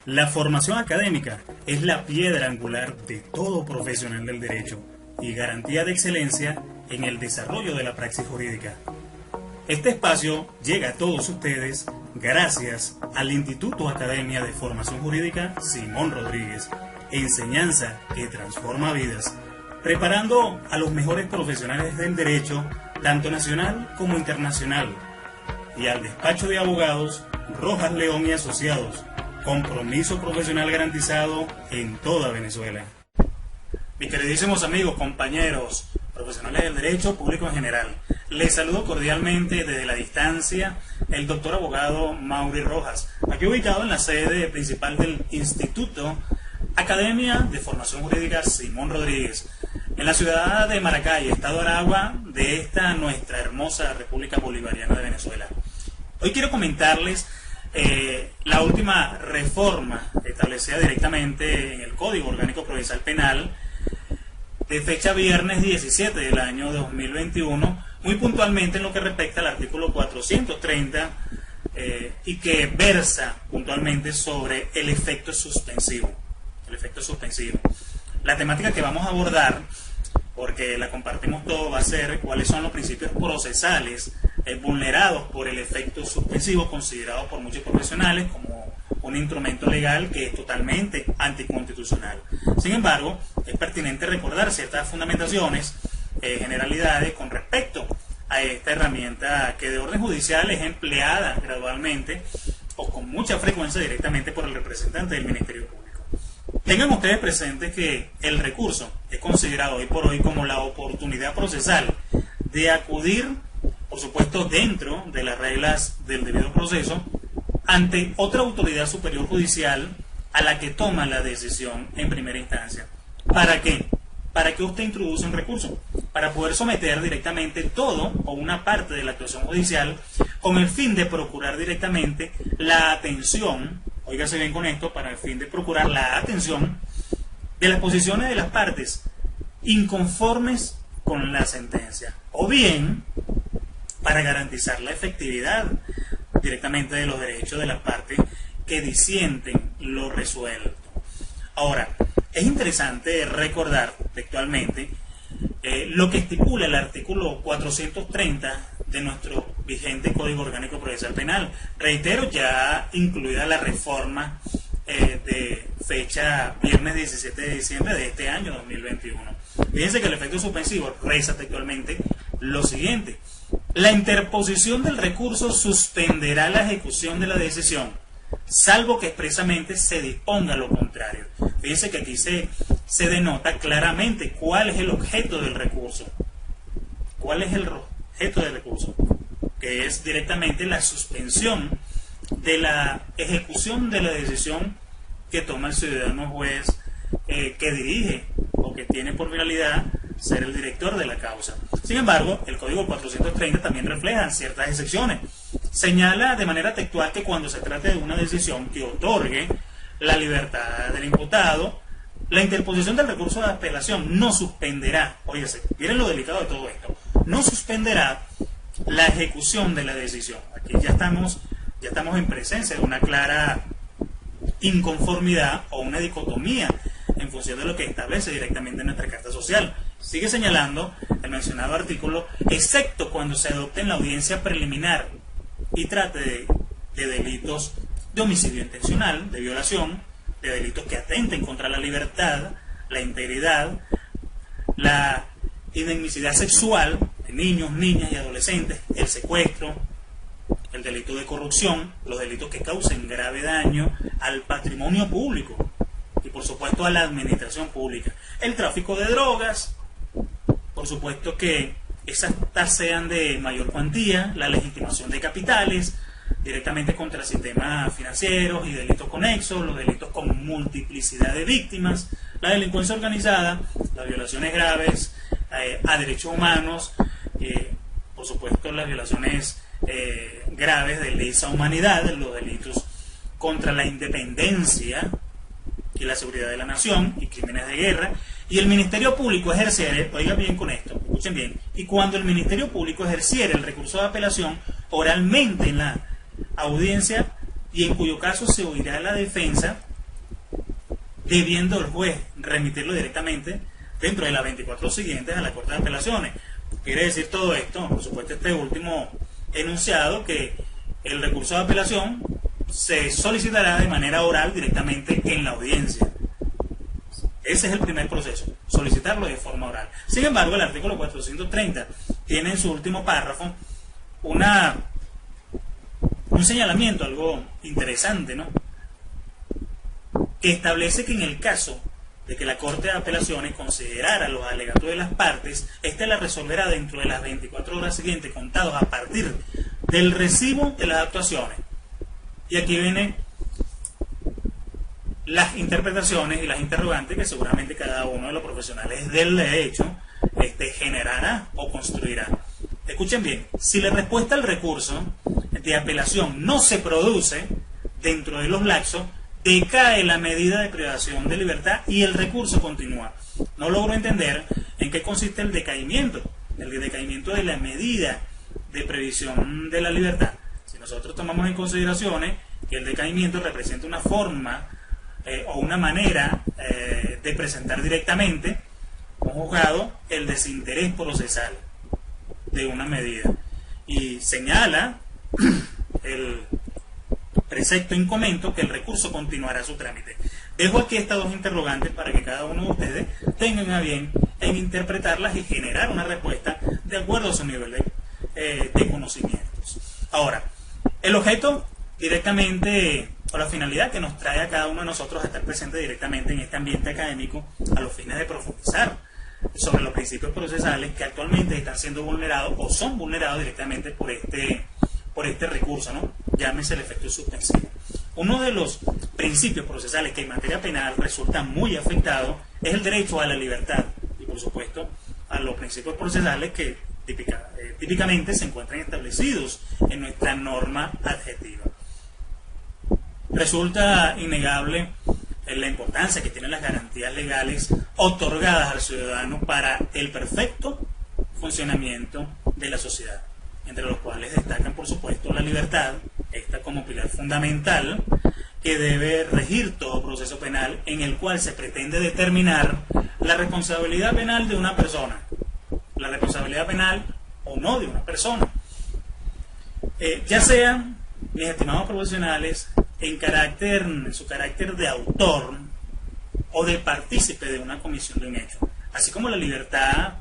La formación académica es la piedra angular de todo profesional del derecho y garantía de excelencia en el desarrollo de la praxis jurídica. Este espacio llega a todos ustedes gracias al Instituto Academia de Formación Jurídica Simón Rodríguez, enseñanza que transforma vidas, preparando a los mejores profesionales del derecho, tanto nacional como internacional, y al despacho de abogados Rojas León y Asociados, compromiso profesional garantizado en toda Venezuela. Mis queridísimos amigos, compañeros, profesionales del derecho, público en general, les saludo cordialmente desde la distancia el doctor abogado Maury Rojas, aquí ubicado en la sede principal del Instituto Academia de Formación Jurídica Simón Rodríguez, en la ciudad de Maracay, estado Aragua, de esta nuestra hermosa República Bolivariana de Venezuela. Hoy quiero comentarles la última reforma establecida directamente en el Código Orgánico Procesal Penal de fecha viernes 17 del año 2021, muy puntualmente en lo que respecta al artículo 430 y que versa puntualmente sobre el efecto suspensivo. La temática que vamos a abordar, porque la compartimos todo, va a ser cuáles son los principios procesales vulnerados por el efecto suspensivo, considerado por muchos profesionales como un instrumento legal que es totalmente anticonstitucional. Sin embargo, es pertinente recordar ciertas fundamentaciones, generalidades con respecto a esta herramienta que de orden judicial es empleada gradualmente o con mucha frecuencia directamente por el representante del Ministerio Público. Tengan ustedes presentes que el recurso es considerado hoy por hoy como la oportunidad procesal de acudir, por supuesto dentro de las reglas del debido proceso, ante otra autoridad superior judicial a la que toma la decisión en primera instancia. ¿Para qué? ¿Para qué usted introduce un recurso? Para poder someter directamente todo o una parte de la actuación judicial con el fin de procurar directamente la atención, óigase bien con esto, para el fin de procurar la atención de las posiciones de las partes inconformes con la sentencia, o bien para garantizar la efectividad directamente de los derechos de las partes que disienten lo resuelto. Ahora, es interesante recordar textualmente lo que estipula el artículo 430 de nuestro vigente Código Orgánico Procesal Penal. Reitero, ya incluida la reforma de fecha viernes 17 de diciembre de este año 2021. Fíjense que el efecto suspensivo reza textualmente lo siguiente: la interposición del recurso suspenderá la ejecución de la decisión, salvo que expresamente se disponga lo contrario. Fíjense que aquí se denota claramente cuál es el objeto del recurso. ¿Cuál es el objeto del recurso? Que es directamente la suspensión de la ejecución de la decisión que toma el ciudadano juez que dirige o que tiene por finalidad ser el director de la causa. Sin embargo, el Código 430 también refleja ciertas excepciones. Señala de manera textual que cuando se trate de una decisión que otorgue la libertad del imputado, la interposición del recurso de apelación no suspenderá, óyese, miren lo delicado de todo esto, no suspenderá la ejecución de la decisión. Aquí ya estamos en presencia de una clara inconformidad o una dicotomía en función de lo que establece directamente nuestra Carta Social. Sigue señalando el mencionado artículo, excepto cuando se adopte en la audiencia preliminar y trate de delitos de homicidio intencional, de violación, de delitos que atenten contra la libertad, la integridad, la indemnicidad sexual de niños, niñas y adolescentes, el secuestro, el delito de corrupción, los delitos que causen grave daño al patrimonio público y por supuesto a la administración pública, el tráfico de drogas, por supuesto que esas sean de mayor cuantía, la legitimación de capitales directamente contra sistemas financieros y delitos conexos, los delitos con multiplicidad de víctimas, la delincuencia organizada, las violaciones graves a derechos humanos, por supuesto las violaciones graves de lesa humanidad, los delitos contra la independencia y la seguridad de la nación y crímenes de guerra. Y el Ministerio Público ejerciera, oigan bien con esto, escuchen bien, y cuando el Ministerio Público ejerciera el recurso de apelación oralmente en la audiencia y en cuyo caso se oirá la defensa debiendo el juez remitirlo directamente dentro de las 24 siguientes a la Corte de Apelaciones. Quiere decir todo esto, por supuesto, este último enunciado, que el recurso de apelación se solicitará de manera oral directamente en la audiencia. Ese es el primer proceso, solicitarlo de forma oral. Sin embargo, el artículo 430 tiene en su último párrafo un señalamiento, algo interesante, ¿no? Que establece que en el caso de que la Corte de Apelaciones considerara los alegatos de las partes, ésta la resolverá dentro de las 24 horas siguientes, contados a partir del recibo de las actuaciones. Y aquí vienen las interpretaciones y las interrogantes que seguramente cada uno de los profesionales del derecho generará o construirá. Escuchen bien, si la respuesta al recurso de apelación no se produce dentro de los lapsos, decae la medida de privación de libertad y el recurso continúa. No logro entender en qué consiste el decaimiento de la medida de previsión de la libertad. Si nosotros tomamos en consideraciones que el decaimiento representa una forma o una manera de presentar directamente a un juzgado el desinterés procesal de una medida, y señala el precepto in commento que el recurso continuará su trámite. Dejo aquí estas dos interrogantes para que cada uno de ustedes tengan a bien en interpretarlas y generar una respuesta de acuerdo a su nivel de conocimientos. Ahora, el objeto directamente, o la finalidad que nos trae a cada uno de nosotros a estar presente directamente en este ambiente académico a los fines de profundizar sobre los principios procesales que actualmente están siendo vulnerados o son vulnerados directamente por este recurso, ¿no? Llámese el efecto suspensivo. Uno de los principios procesales que en materia penal resulta muy afectado es el derecho a la libertad y, por supuesto, a los principios procesales que típicamente se encuentran establecidos en nuestra norma adjetiva. Resulta innegable la importancia que tienen las garantías legales otorgadas al ciudadano para el perfecto funcionamiento de la sociedad, entre los cuales destacan, por supuesto, la libertad, esta como pilar fundamental que debe regir todo proceso penal en el cual se pretende determinar la responsabilidad penal de una persona, la responsabilidad penal o no de una persona, ya sean, mis estimados profesionales, en su carácter de autor o de partícipe de una comisión de un hecho, así como la libertad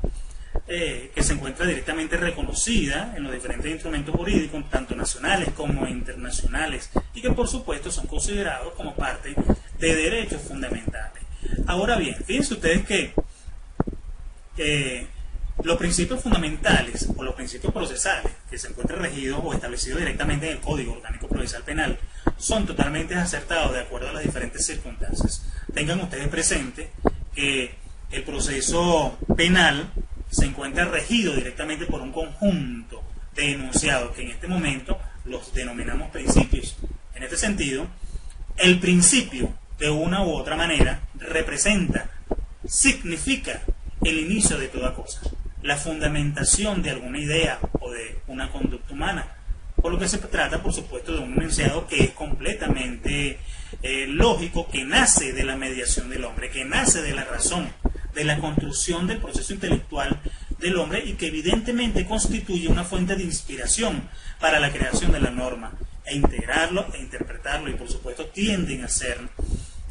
que se encuentra directamente reconocida en los diferentes instrumentos jurídicos, tanto nacionales como internacionales, y que por supuesto son considerados como parte de derechos fundamentales. Ahora bien, fíjense ustedes que los principios fundamentales o los principios procesales que se encuentran regidos o establecidos directamente en el Código Orgánico Procesal Penal son totalmente acertados de acuerdo a las diferentes circunstancias. Tengan ustedes presente que el proceso penal se encuentra regido directamente por un conjunto de enunciados que en este momento los denominamos principios. En este sentido, el principio, de una u otra manera, significa el inicio de toda cosa, la fundamentación de alguna idea o de una conducta humana, por lo que se trata, por supuesto, de un enunciado que es completamente lógico, que nace de la mediación del hombre, que nace de la razón, de la construcción del proceso intelectual del hombre, y que evidentemente constituye una fuente de inspiración para la creación de la norma, e integrarlo e interpretarlo, y por supuesto tienden a ser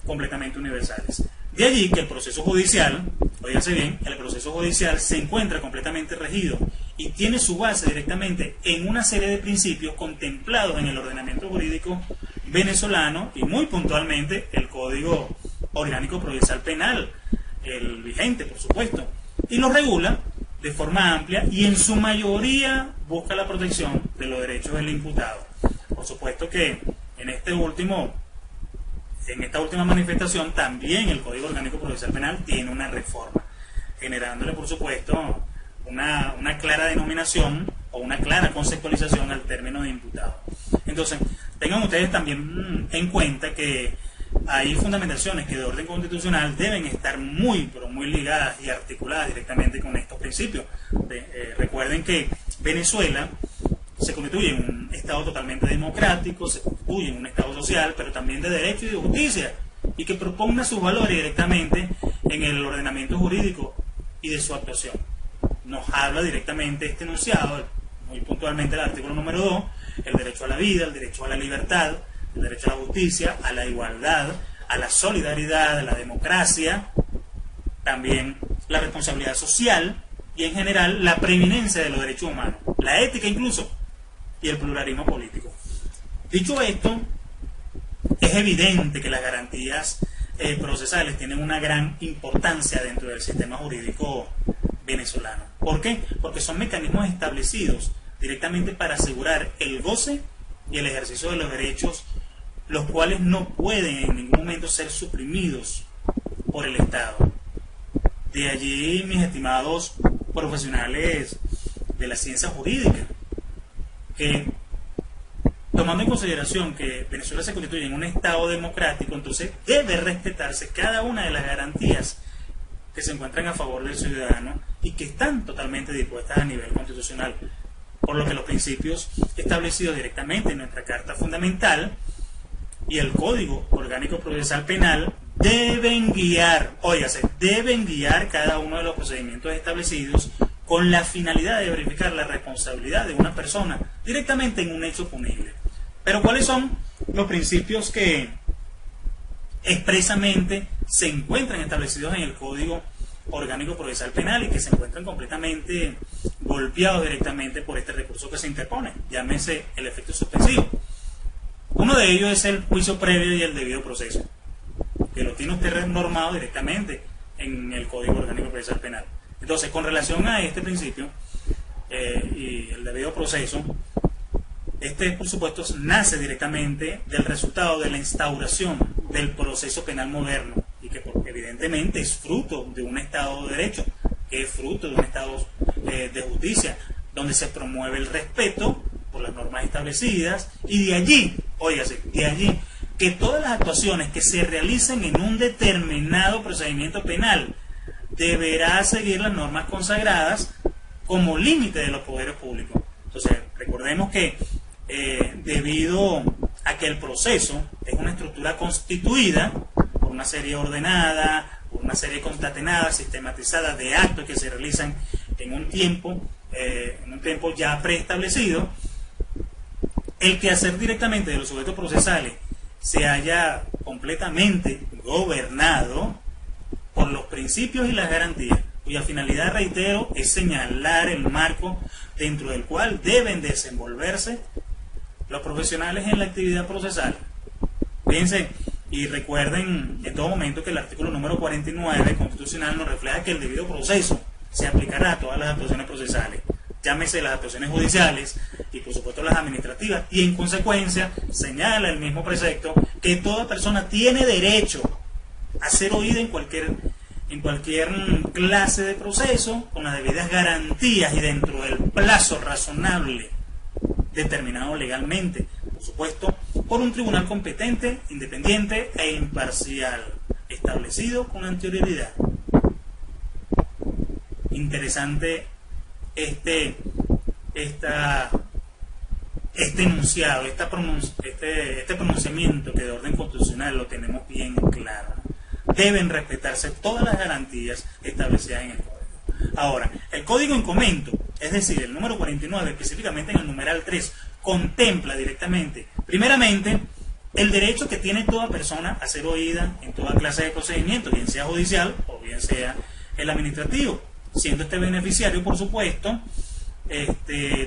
completamente universales. De allí que el proceso judicial, óigase bien, el proceso judicial se encuentra completamente regido y tiene su base directamente en una serie de principios contemplados en el ordenamiento jurídico venezolano y muy puntualmente el Código Orgánico Procesal Penal, el vigente, por supuesto, y lo regula de forma amplia y en su mayoría busca la protección de los derechos del imputado. Por supuesto que en esta última manifestación también el Código Orgánico Procesal Penal tiene una reforma, generándole, por supuesto, una clara denominación o una clara conceptualización al término de imputado. Entonces, tengan ustedes también en cuenta que hay fundamentaciones que de orden constitucional deben estar muy, pero muy ligadas y articuladas directamente con estos principios. Recuerden que Venezuela se constituye en un Estado totalmente democrático, se constituye en un Estado social, pero también de derecho y de justicia. y que propugna sus valores directamente en el ordenamiento jurídico y de su actuación. Nos habla directamente este enunciado, muy puntualmente el artículo número 2, el derecho a la vida, el derecho a la libertad, el derecho a la justicia, a la igualdad, a la solidaridad, a la democracia, también la responsabilidad social y en general la preeminencia de los derechos humanos, la ética incluso, y el pluralismo político. Dicho esto, es evidente que las garantías procesales tienen una gran importancia dentro del sistema jurídico venezolano. ¿Por qué? Porque son mecanismos establecidos directamente para asegurar el goce y el ejercicio de los derechos, los cuales no pueden en ningún momento ser suprimidos por el Estado. De allí, mis estimados profesionales de la ciencia jurídica, que tomando en consideración que Venezuela se constituye en un Estado democrático, entonces debe respetarse cada una de las garantías que se encuentran a favor del ciudadano y que están totalmente dispuestas a nivel constitucional, por lo que los principios establecidos directamente en nuestra Carta Fundamental y el Código Orgánico Procesal Penal deben guiar cada uno de los procedimientos establecidos con la finalidad de verificar la responsabilidad de una persona directamente en un hecho punible. Pero ¿cuáles son los principios que expresamente se encuentran establecidos en el Código Orgánico Procesal Penal y que se encuentran completamente golpeados directamente por este recurso que se interpone? Llámese el efecto suspensivo. Uno de ellos es el juicio previo y el debido proceso, que lo tiene usted normado directamente en el Código Orgánico Procesal Penal. Entonces, con relación a este principio y el debido proceso, este, por supuesto, nace directamente del resultado de la instauración del proceso penal moderno y que evidentemente es fruto de un Estado de Derecho, que es fruto de un Estado de justicia, donde se promueve el respeto por las normas establecidas y de allí que todas las actuaciones que se realicen en un determinado procedimiento penal deberá seguir las normas consagradas como límite de los poderes públicos. Entonces, recordemos que debido a que el proceso es una estructura constituida por una serie ordenada, por una serie concatenada, sistematizada de actos que se realizan en un tiempo ya preestablecido, el quehacer directamente de los sujetos procesales se haya completamente gobernado por los principios y las garantías, cuya finalidad, reitero, es señalar el marco dentro del cual deben desenvolverse los profesionales en la actividad procesal. Fíjense y recuerden en todo momento que el artículo número 49 constitucional nos refleja que el debido proceso se aplicará a todas las actuaciones procesales, llámese las actuaciones judiciales y por supuesto las administrativas, y en consecuencia señala el mismo precepto que toda persona tiene derecho a ser oída en cualquier clase de proceso con las debidas garantías y dentro del plazo razonable determinado legalmente, por supuesto, por un tribunal competente, independiente e imparcial, establecido con anterioridad. Interesante este enunciado, este pronunciamiento que de orden constitucional lo tenemos bien claro. Deben respetarse todas las garantías establecidas en el Código. Ahora, el Código en comento, es decir, el número 49, específicamente en el numeral 3, contempla directamente, primeramente, el derecho que tiene toda persona a ser oída en toda clase de procedimiento, bien sea judicial o bien sea el administrativo, siendo este beneficiario, por supuesto,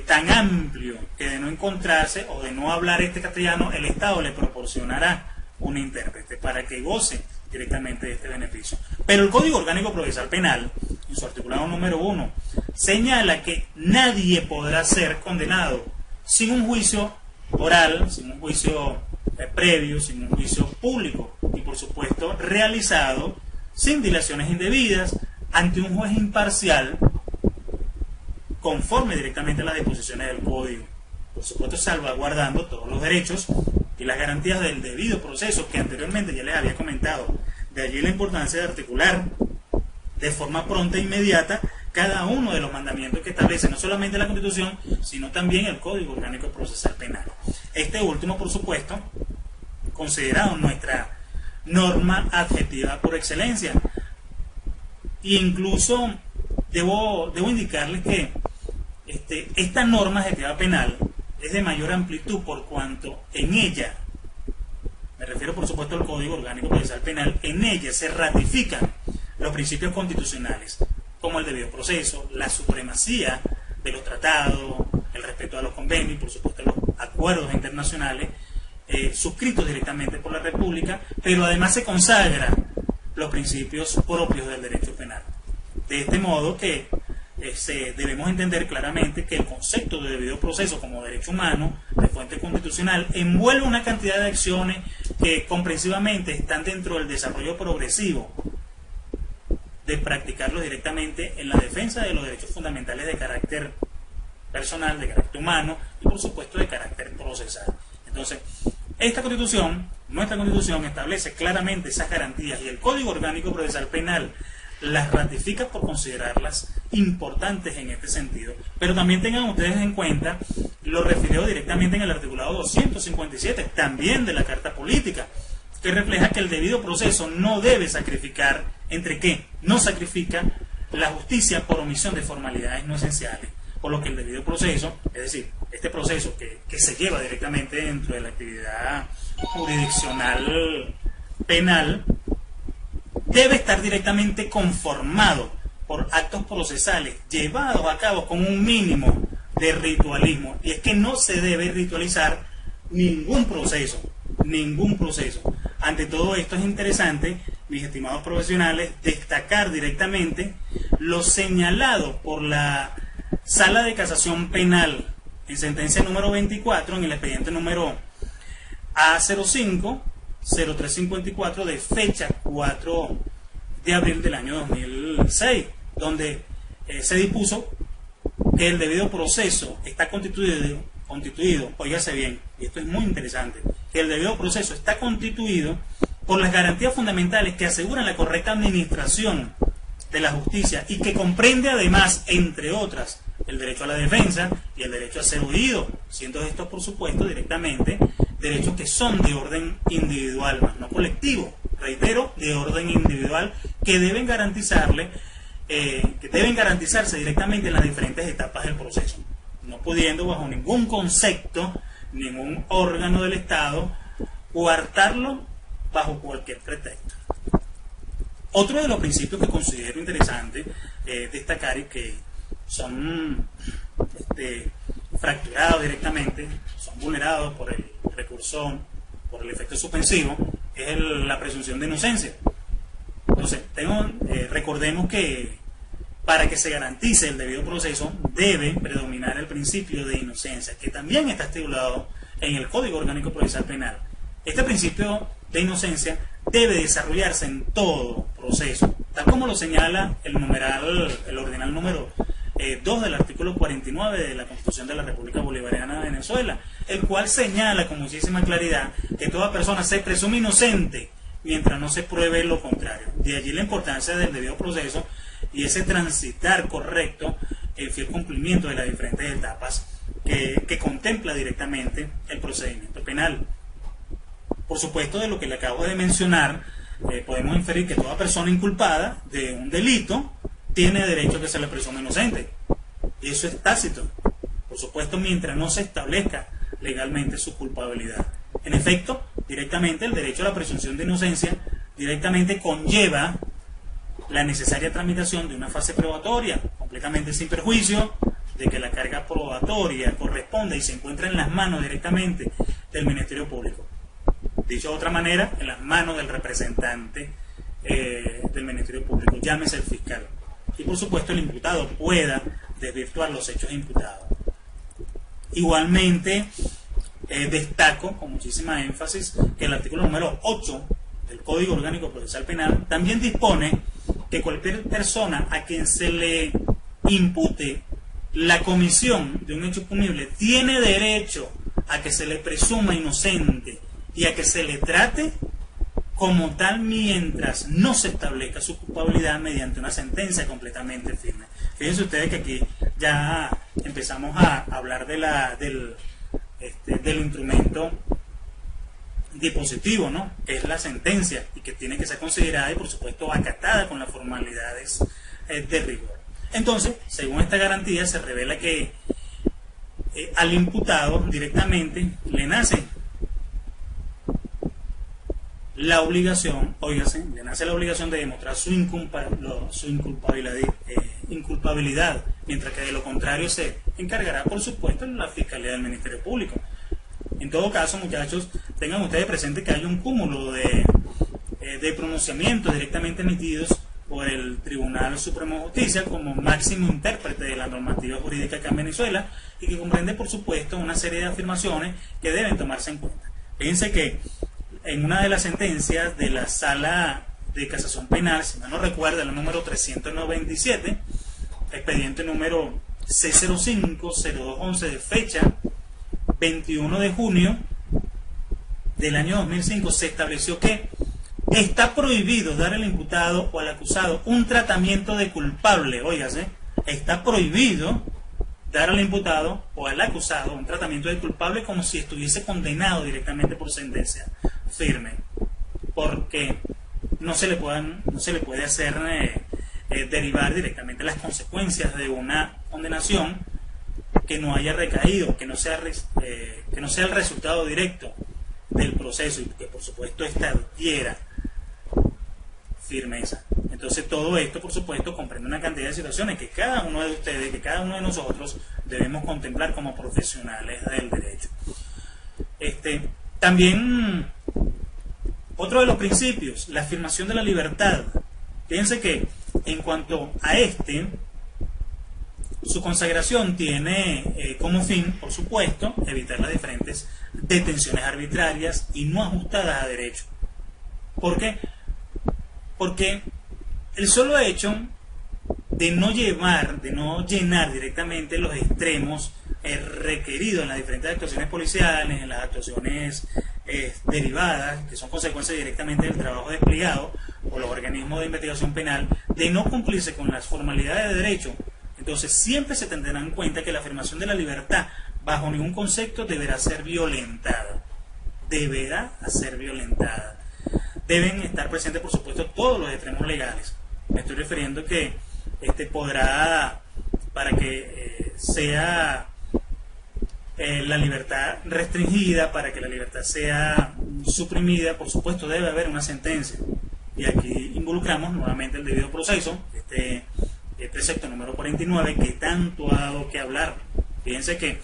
tan amplio que de no encontrarse o de no hablar este castellano, el Estado le proporcionará un intérprete para que goce directamente de este beneficio. Pero el Código Orgánico Procesal Penal, en su articulado número 1, señala que nadie podrá ser condenado sin un juicio oral, sin un juicio previo, sin un juicio público y por supuesto realizado sin dilaciones indebidas ante un juez imparcial conforme directamente a las disposiciones del Código, por supuesto salvaguardando todos los derechos y las garantías del debido proceso que anteriormente ya les había comentado. De allí la importancia de articular de forma pronta e inmediata cada uno de los mandamientos que establece no solamente la Constitución, sino también el Código Orgánico Procesal Penal. Este último, por supuesto, considerado norma adjetiva por excelencia. E incluso debo indicarles que esta norma adjetiva penal es de mayor amplitud por cuanto en ella, me refiero por supuesto al Código Orgánico Procesal Penal, en ella se ratifican los principios constitucionales como el debido proceso, la supremacía de los tratados, el respeto a los convenios y por supuesto los acuerdos internacionales suscritos directamente por la República, pero además se consagran los principios propios del derecho penal. De este modo que debemos entender claramente que el concepto de debido proceso como derecho humano de fuente constitucional envuelve una cantidad de acciones que comprensivamente están dentro del desarrollo progresivo de practicarlo directamente en la defensa de los derechos fundamentales de carácter personal, de carácter humano y por supuesto de carácter procesal. Entonces, esta Constitución, nuestra Constitución, establece claramente esas garantías y el Código Orgánico Procesal Penal las ratifica por considerarlas importantes en este sentido. Pero también tengan ustedes en cuenta lo referido directamente en el articulado 257, también de la Carta Política, que refleja que el debido proceso no debe sacrificar, ¿entre qué? No sacrifica la justicia por omisión de formalidades no esenciales, por lo que el debido proceso, es decir, este proceso que se lleva directamente dentro de la actividad jurisdiccional penal, debe estar directamente conformado por actos procesales llevados a cabo con un mínimo de ritualismo. Y es que no se debe ritualizar ningún proceso, ningún proceso. Ante todo esto es interesante, mis estimados profesionales, destacar directamente lo señalado por la Sala de Casación Penal en sentencia número 24, en el expediente número A05-0354 de fecha 4 de abril del año 2006, donde se dispuso que el debido proceso está constituido, óigase bien, y esto es muy interesante, que el debido proceso está constituido por las garantías fundamentales que aseguran la correcta administración de la justicia y que comprende además, entre otras, el derecho a la defensa y el derecho a ser oído, siendo estos, por supuesto, directamente derechos que son de orden individual, más no colectivo, reitero, de orden individual, que deben garantizarse directamente en las diferentes etapas del proceso, no pudiendo bajo ningún concepto, ningún órgano del Estado, coartarlo bajo cualquier pretexto. Otro de los principios que considero interesante destacar y que son fracturados directamente, son vulnerados por el recursor, por el efecto suspensivo, es la presunción de inocencia. Entonces, recordemos que para que se garantice el debido proceso debe predominar el principio de inocencia, que también está estipulado en el Código Orgánico Procesal Penal. Este principio de inocencia debe desarrollarse en todo proceso, tal como lo señala el ordinal número 2 del artículo 49 de la Constitución de la República Bolivariana de Venezuela, el cual señala con muchísima claridad que toda persona se presume inocente mientras no se pruebe lo contrario. De allí la importancia del debido proceso y ese transitar correcto, el fiel cumplimiento de las diferentes etapas que contempla directamente el procedimiento penal. Por supuesto, de lo que le acabo de mencionar, podemos inferir que toda persona inculpada de un delito tiene derecho a que se le presume inocente. Y eso es tácito, por supuesto, mientras no se establezca legalmente su culpabilidad. En efecto, directamente el derecho a la presunción de inocencia directamente conlleva la necesaria tramitación de una fase probatoria, completamente sin perjuicio de que la carga probatoria corresponda y se encuentra en las manos directamente del Ministerio Público. Dicho de otra manera, en las manos del representante del Ministerio Público, llámese el fiscal. Y por supuesto el imputado pueda desvirtuar los hechos imputados. Igualmente, destaco con muchísima énfasis que el artículo número 8 del Código Orgánico Procesal Penal también dispone que cualquier persona a quien se le impute la comisión de un hecho punible tiene derecho a que se le presuma inocente y a que se le trate como tal mientras no se establezca su culpabilidad mediante una sentencia completamente firme. Fíjense ustedes que aquí ya empezamos a hablar del instrumento dispositivo, ¿no?, que es la sentencia y que tiene que ser considerada y por supuesto acatada con las formalidades de rigor. Entonces, según esta garantía, se revela que al imputado directamente le nace la obligación, le nace la obligación de demostrar su inculpabilidad, mientras que de lo contrario se encargará, por supuesto, la Fiscalía del Ministerio Público. En todo caso, muchachos, tengan ustedes presente que hay un cúmulo de pronunciamientos directamente emitidos por el Tribunal Supremo de Justicia como máximo intérprete de la normativa jurídica acá en Venezuela y que comprende, por supuesto, una serie de afirmaciones que deben tomarse en cuenta. Fíjense que en una de las sentencias de la Sala de Casación Penal, si mal no recuerdo, la número 397, expediente número C05-0211 de fecha 21 de junio del año 2005, se estableció que está prohibido dar al imputado o al acusado un tratamiento de culpable. Óigase, está prohibido dar al imputado o al acusado un tratamiento de culpable como si estuviese condenado directamente por sentencia firme, porque no se le puede hacer derivar directamente las consecuencias de una condenación que no haya recaído, que no sea el resultado directo del proceso y que por supuesto esta adquiera firmeza. Entonces todo esto por supuesto comprende una cantidad de situaciones que cada uno de ustedes, que cada uno de nosotros debemos contemplar como profesionales del derecho. También otro de los principios, la afirmación de la libertad. Fíjense que en cuanto a su consagración tiene como fin, por supuesto, evitar las diferentes detenciones arbitrarias y no ajustadas a derecho. ¿Por qué? Porque el solo hecho de no llenar directamente los extremos requeridos en las diferentes actuaciones policiales, en las actuaciones derivadas, que son consecuencias directamente del trabajo desplegado por los organismos de investigación penal, de no cumplirse con las formalidades de derecho, entonces siempre se tendrá en cuenta que la afirmación de la libertad bajo ningún concepto deberá ser violentada. Deben estar presentes, por supuesto, todos los extremos legales. Me estoy refiriendo que podrá, para que sea la libertad restringida, para que la libertad sea suprimida, por supuesto debe haber una sentencia. Y aquí involucramos nuevamente el debido proceso, este precepto número 49, que tanto ha dado que hablar. Fíjense que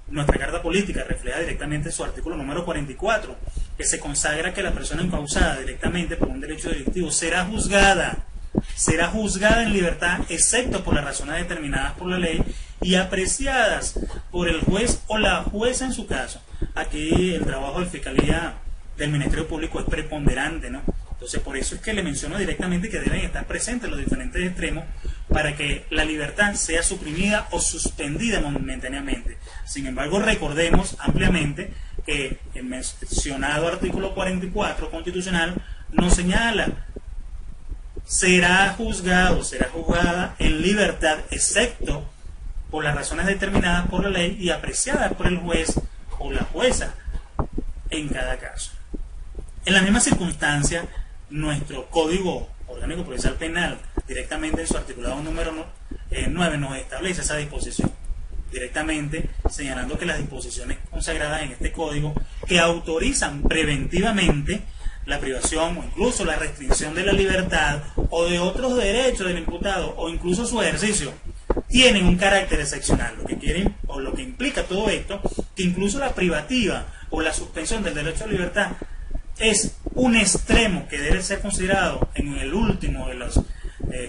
nuestra Carta Política refleja directamente su artículo número 44, que se consagra que la persona encausada directamente por un derecho delictivo será juzgada en libertad, excepto por las razones determinadas por la ley y apreciadas por el juez o la jueza en su caso. Aquí el trabajo de Fiscalía del Ministerio Público es preponderante, ¿no? Entonces, por eso es que le menciono directamente que deben estar presentes los diferentes extremos para que la libertad sea suprimida o suspendida momentáneamente. Sin embargo, recordemos ampliamente que el mencionado artículo 44 constitucional nos señala: será juzgada en libertad, excepto por las razones determinadas por la ley y apreciadas por el juez o la jueza en cada caso. En la misma circunstancia, nuestro Código Orgánico Procesal Penal, directamente en su articulado número 9, nos establece esa disposición, directamente señalando que las disposiciones consagradas en este código que autorizan preventivamente la privación o incluso la restricción de la libertad o de otros derechos del imputado o incluso su ejercicio tienen un carácter excepcional, lo que quieren o lo que implica todo esto, que incluso la privativa o la suspensión del derecho a la libertad es un extremo que debe ser considerado en el último de los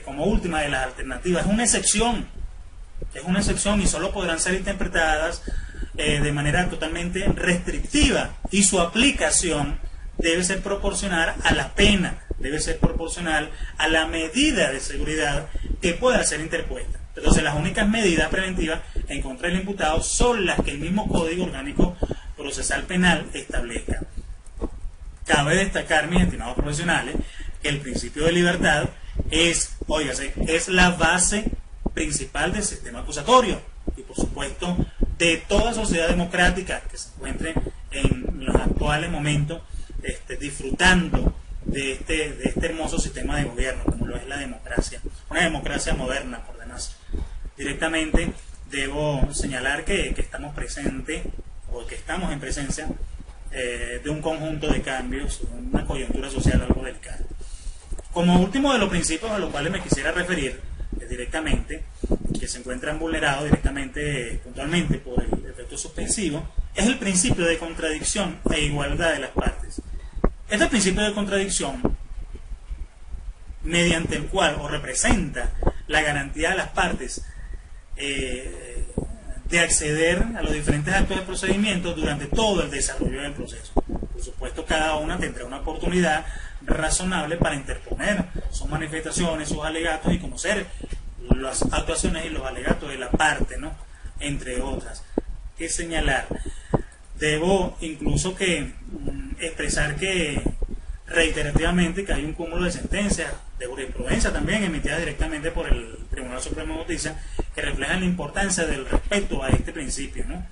como última de las alternativas. Es una excepción y solo podrán ser interpretadas de manera totalmente restrictiva, y su aplicación debe ser proporcional a la pena, debe ser proporcional a la medida de seguridad que pueda ser interpuesta. Entonces, las únicas medidas preventivas en contra del imputado son las que el mismo Código Orgánico Procesal Penal establezca. Cabe destacar, mis estimados profesionales, que el principio de libertad es la base principal del sistema acusatorio y, por supuesto, de toda sociedad democrática que se encuentre en los actuales momentos disfrutando de este hermoso sistema de gobierno, como lo es la democracia, una democracia moderna por demás. Directamente debo señalar que estamos presentes, o que estamos en presencia de un conjunto de cambios, una coyuntura social algo delicada. Como último de los principios a los cuales me quisiera referir directamente, que se encuentran vulnerados directamente, puntualmente, por el efecto suspensivo, es el principio de contradicción e igualdad de las partes. Este principio de contradicción, mediante el cual, o representa la garantía de las partes de acceder a los diferentes actos de procedimiento durante todo el desarrollo del proceso. Por supuesto, cada una tendrá una oportunidad razonable para interponer sus manifestaciones, sus alegatos y conocer las actuaciones y los alegatos de la parte, ¿no?, entre otras. Que señalar, debo incluso que expresar que reiterativamente que hay un cúmulo de sentencias, de jurisprudencia también emitida directamente por el Tribunal Supremo de Justicia, que reflejan la importancia del respeto a este principio, ¿no?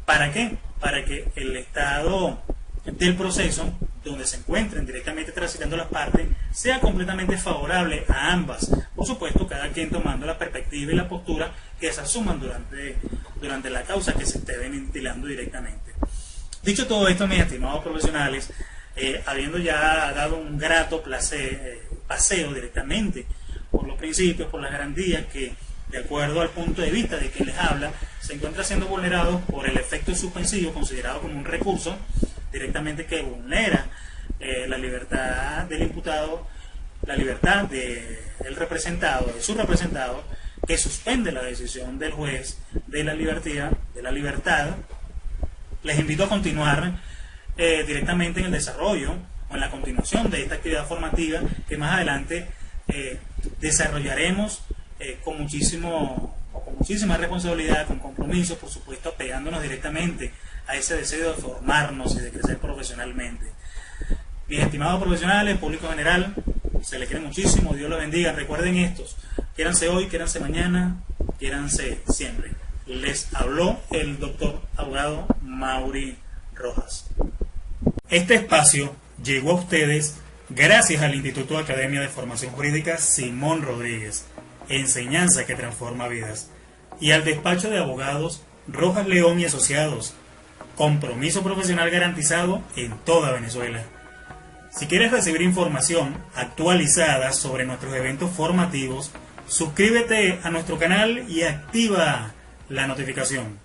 ¿Para qué? Para que el estado del proceso, donde se encuentren directamente transitando las partes, sea completamente favorable a ambas. Por supuesto, cada quien tomando la perspectiva y la postura que se asuman durante la causa que se esté ventilando directamente. Dicho todo esto, mis estimados profesionales, habiendo ya dado un grato paseo directamente por los principios, por las garantías que, de acuerdo al punto de vista de quien les habla, se encuentra siendo vulnerado por el efecto suspensivo, considerado como un recurso directamente que vulnera la libertad del imputado, la libertad del representado, de su representado, que suspende la decisión del juez de la libertad. Les invito a continuar directamente en el desarrollo o en la continuación de esta actividad formativa que más adelante desarrollaremos con muchísima responsabilidad, con compromiso, por supuesto, apegándonos directamente a ese deseo de formarnos y de crecer profesionalmente. Mis estimados profesionales, público general, se les quiere muchísimo, Dios los bendiga. Recuerden estos, quiéranse hoy, quiéranse mañana, quiéranse siempre. Les habló el doctor abogado Mauri Rojas. Este espacio llegó a ustedes gracias al Instituto de Academia de Formación Jurídica Simón Rodríguez, enseñanza que transforma vidas, y al despacho de abogados Rojas León y Asociados, compromiso profesional garantizado en toda Venezuela. Si quieres recibir información actualizada sobre nuestros eventos formativos, suscríbete a nuestro canal y activa la notificación.